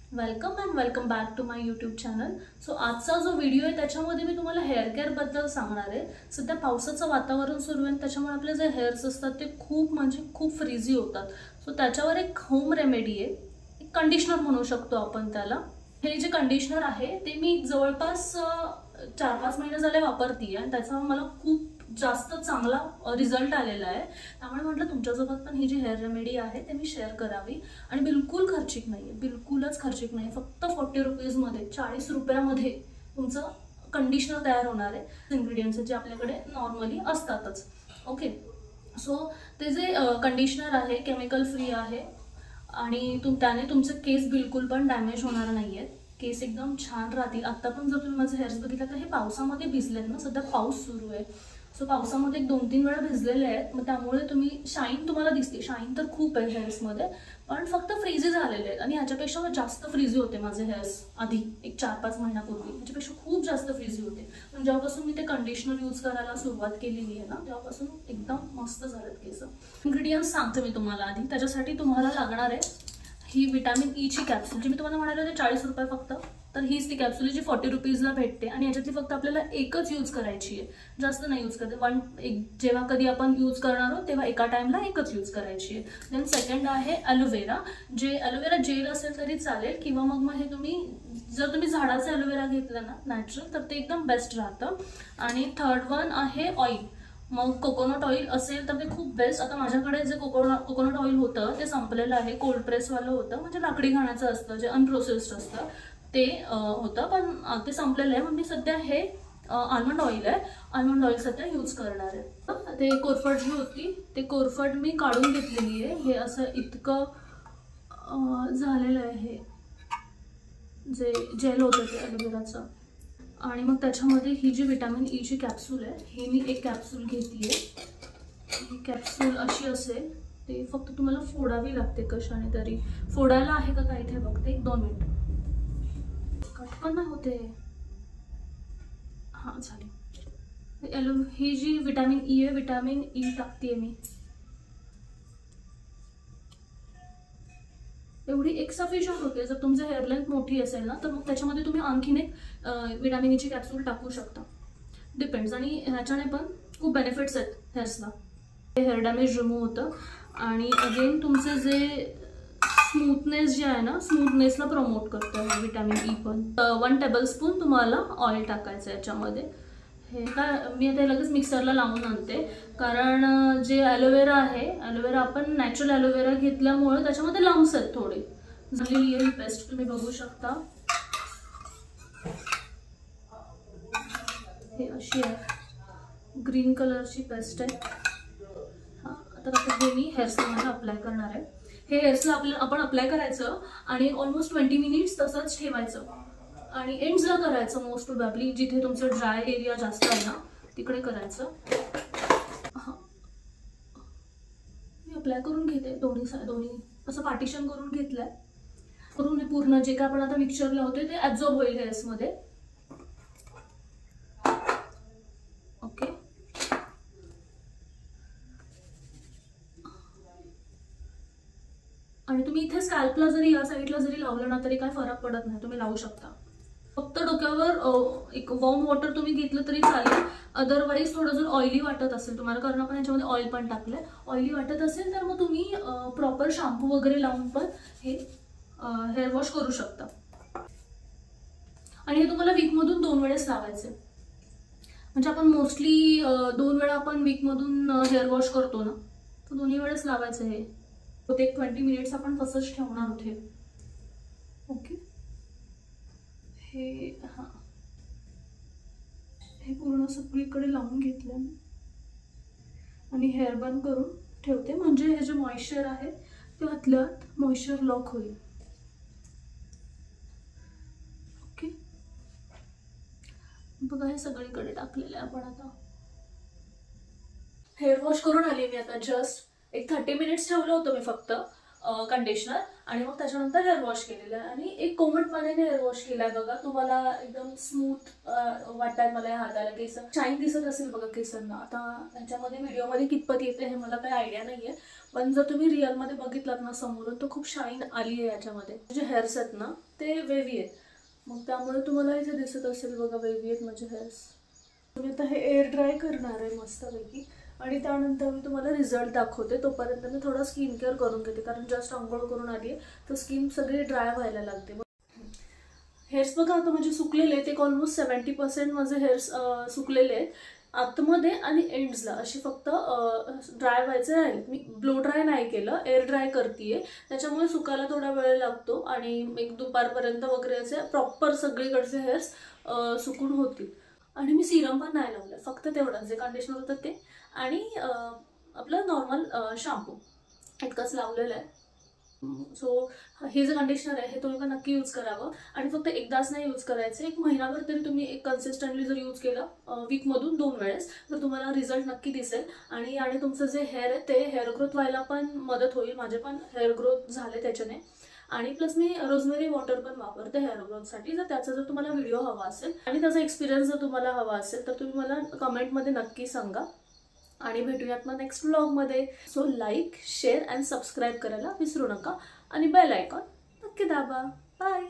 Welcome and welcome back to my YouTube channel. So आजचा जो video आहे त्याच्यामध्ये मी तुम्हाला हेअर केअरबद्दल सांगणार आहे. सध्या पावसाचं वातावरण सुरू आहे, त्याच्यामुळे आपले जे हेअर्स असतात ते खूप फ्रीझी होतात. सो त्याच्यावर एक होम रेमेडी आहे, एक कंडिशनर म्हणू शकतो आपण त्याला. हे जे कंडिशनर आहे ते मी जवळपास 4-5 महिने झाले वापरते आणि त्याचा मला खूप जास्त चांगला रिझल्ट आलेला आहे. त्यामुळे म्हटलं तुमच्यासोबत पण ही जी हेअर रेमेडी आहे ते मी शेअर करावी. आणि बिलकुल खर्चिक नाही आहे, बिलकुलच खर्चिक नाही. फक्त 40 रुपीजमध्ये, 40 रुपयामध्ये तुमचं कंडिशनर तयार होणार आहे. इन्ग्रेडियंट्स जे आपल्याकडे नॉर्मली असतातच. ओके, सो ते जे कंडिशनर आहे केमिकल फ्री आहे आणि त्याने तुमचे केस बिलकुल पण डॅमेज होणार नाही आहेत. केस एकदम छान राहतील. आता पण जर तुम्ही माझे हेअर्स बघितलं तर हे पावसामध्ये भिजलेत ना, सध्या पाऊस सुरू आहे. सो पावसामध्ये 1-2-3 वेळा भिजलेले आहेत, मग त्यामुळे शाईन तुम्हाला दिसते. शाईन तर खूप आहे हेअर्समध्ये, पण फक्त फ्रीझी झालेले आहेत. आणि ह्याच्यापेक्षा जास्त फ्रीझी होते माझे हेअर्स आधी, एक 4-5 महिन्यापूर्वी. ह्याच्यापेक्षा खूप जास्त फ्रीझी होते. पण जेव्हापासून मी ते कंडिशनर यूज करायला सुरुवात केलेली आहे ना, तेव्हापासून एकदम मस्त झालेत केस. इन्ग्रेडियंट्स सांगते मी तुम्हाला आधी. त्याच्यासाठी तुम्हाला लागणार आहे ही विटॅमिन ईची कॅप्सूल, जी मी तुम्हाला म्हणाले होते 40 रुपये फक्त. तर हीच ती कॅप्सूल जी 40 रुपीजला भेटते आणि ह्याच्यातली फक्त आपल्याला एकच यूज करायची आहे, जास्त नाही यूज करायचं. जेव्हा कधी आपण यूज करणार आहोत तेव्हा एका टाइमला एकच यूज करायची आहे. देन सेकंड आहे ॲलोवेरा. जे ॲलोवेरा जेल असेल तरी चालेल, किंवा मग हे जर तुम्ही झाडाचं ॲलोवेरा घेतलं ना नॅचरल, तर ते एकदम बेस्ट राहतं. आणि थर्ड वन आहे ऑइल. मग कोकोनट ऑइल असेल तर ते खूप बेस्ट. आता माझ्याकडे जे कोकोनट ऑइल होतं ते संपलेलं आहे. कोल्ड प्रेसवालं होतं, म्हणजे लाकडी घाण्याचं असतं, जे अनप्रोसेस्ड असतं ते होतं, पण ते संपलेलं आहे. मग मी सध्या हे आल्मंड ऑइल आहे, आल्मंड ऑइल सध्या यूज करणार आहे. ते कोरफड जी होती ते कोरफड मी काढून घेतलेली आहे. हे असं इतकं झालेलं आहे, हे जे जेल होतं ते ॲलोवेराचं. आणि मग त्याच्यामध्ये ही जी विटॅमिन ईची कॅप्सूल आहे, ही मी एक कॅप्सूल घेते आहे. ही कॅप्सूल अशी असेल, ते फक्त तुम्हाला फोडावी लागते कशाने तरी. फोडायला आहे का काय इथे बघते, 1-2 मिनिट. कट पण नाही होते. हां, झाली. ही जी विटॅमिन ई आहे, विटॅमिन ई टाकते मी. एवढी एक सफिशियंट होते. जर तुमची हेअर लेंथ मोठी असेल ना, तर मग त्याच्यामध्ये तुम्ही आणखीन एक विटॅमिन ईची कॅप्सूल टाकू शकता. डिपेंड्स. आणि ह्याच्याने पण खूप बेनिफिट्स आहेत हेअर्सला. हेअर डॅमेज रिमूव्ह होतं. आणि अगेन तुमचे जे स्मूथनेस जे आहे ना, स्मूथनेसला प्रमोट करतं हे विटॅमिन ई पण. 1 टेबलस्पून तुम्हाला ऑइल टाकायचं आहे याच्यामध्ये. हे काय, मी आता लगेच मिक्सरला लावून आणते, कारण जे ॲलोवेरा आहे, ॲलोवेरा आपण नॅचरल ॲलोवेरा घेतल्यामुळे त्याच्यामध्ये लम्स आहेत थोडे. झालेली आहे ही पेस्ट, तुम्ही बघू शकता. हे अशी आहे, ग्रीन कलरची पेस्ट आहे. हां, आता हे मी हेअर्सला माझ्या अप्लाय करणार आहे. हे हेअर्सला आपण अप्लाय करायचं आणि ऑलमोस्ट 20 मिनिट्स तसंच ठेवायचं. आणि एंड्सला करायचं मोस्ट प्रोबॅबली, जिथे तुमचं ड्राय एरिया जास्त आहे ना तिकडे करायचं. हां, मी अप्लाय करून घेते दोन्ही असं पार्टिशन करून घेतलंय. करून पूर्ण जे काय आपण आता मिक्सचर लावतोय ते ॲब्झॉर्ब होईल हेअर्समध्ये. ओके, आणि तुम्ही इथे स्कॅल्पला जरी या साईडला जरी लावलं ना तरी काय फरक पडत नाही, तुम्ही लावू शकता. फक्त डोक्यावर एक वॉर्म वॉटर तुम्ही घेतलं तरी चालेल. अदरवाईज थोडं जर ऑइली वाटत असेल तुम्हाला, कारण आपण याच्यामध्ये ऑइल पण टाकलंय, ऑइली वाटत असेल तर मग तुम्ही प्रॉपर शॅम्पू वगैरे लावून पण हे हेअर वॉश करू शकता. आणि हे तुम्हाला वीकमधून 2 वेळेस लावायचे. म्हणजे आपण मोस्टली 2 वेळा आपण वीकमधून हेअर वॉश करतो ना, तर 2 वेळेस लावायचं. हे होते 20 मिनिट्स आपण तसंच ठेवणार होते. ओके, हे हां, हे पूर्ण सगळीकडे लावून घेतलं आणि हेअर बन करून ठेवते, म्हणजे हे जे मॉइश्चर आहे ते आतल्यात मॉइश्चर लॉक होईल. ओके, बघा हे सगळीकडे टाकलेलं आहे आपण. आता हेअर वॉश करून आली मी. आता जस्ट एक 30 मिनिट्स ठेवलं होतं मी फक्त. कंडिशनर आणि मग त्याच्यानंतर हेअर वॉश केलेलं आहे आणि एक कोमट पाण्याने हेअर वॉश केलाय बघा. तुम्हाला एकदम स्मूथ वाटतात मला या हाताला, केस शाईन दिसत असेल बघा केसांना. आता ह्याच्यामध्ये व्हिडिओमध्ये कितपत येते हे मला काही आयडिया नाहीये, पण जर तुम्ही रिअलमध्ये बघितलात ना समोरून तर खूप शाईन आली आहे याच्यामध्ये. जे हेअर्स आहेत ना ते वेव्ही आहेत, मग त्यामुळे तुम्हाला इथे दिसत असेल बघा वेव्ही आहेत माझे हेअर्स. मी आता हे एअर ड्राय करणार आहे मस्तपैकी आणि त्यानंतर मी तुम्हाला रिझल्ट दाखवते. तोपर्यंत मी थोडं स्किन केअर करून घेते, कारण जस्ट आंघोळ करून आली आहे तर स्किन सगळी ड्राय व्हायला लागते. हेअर्स बघा आता म्हणजे सुकलेले आहेत, एक ऑलमोस्ट 70% माझे हेअर्स सुकलेले आहेत आतमध्ये आणि एंड्सला, अशी फक्त ड्राय व्हायचे राहील. मी ब्लो ड्राय नाही केलं, एअर ड्राय करतेय, त्याच्यामुळे सुकायला थोडा वेळ लागतो आणि एक दुपारपर्यंत वगैरे असे प्रॉपर सगळीकडचे हेअर्स सुकून होतील. आणि मी सिरम पण नाही लावलं, फक्त तेवढंच जे कंडिशनर होतं ते आणि आपलं नॉर्मल शॅम्पू इतकंच लावलेलं आहे. सो हे जे कंडिशनर आहे हे तुम्ही नक्की यूज करावं आणि फक्त एकदाच नाही यूज करायचं, एक महिनाभर तरी तुम्ही एक कन्सिस्टंटली जर यूज केलं वीकमधून 2 वेळेस तर तुम्हाला रिझल्ट नक्की दिसेल. आणि तुमचं जे हेअर आहे ते हेअर ग्रोथ व्हायला पण मदत होईल. माझे पण हेअर ग्रोथ झाले त्याच्याने. आणि प्लस मी रोजमेरी वॉटर पण वापरते हेअर ग्रोथसाठी. जर त्याचा जर तुम्हाला व्हिडिओ हवा असेल आणि त्याचा एक्सपिरियन्स जर तुम्हाला हवा असेल तर तुम्ही मला कमेंटमध्ये नक्की सांगा आणि भेटूयात मग नेक्स्ट व्लॉगमध्ये. So like, share and subscribe करायला विसरू नका आणि बेल आयकॉन नक्की दाबा. बाय.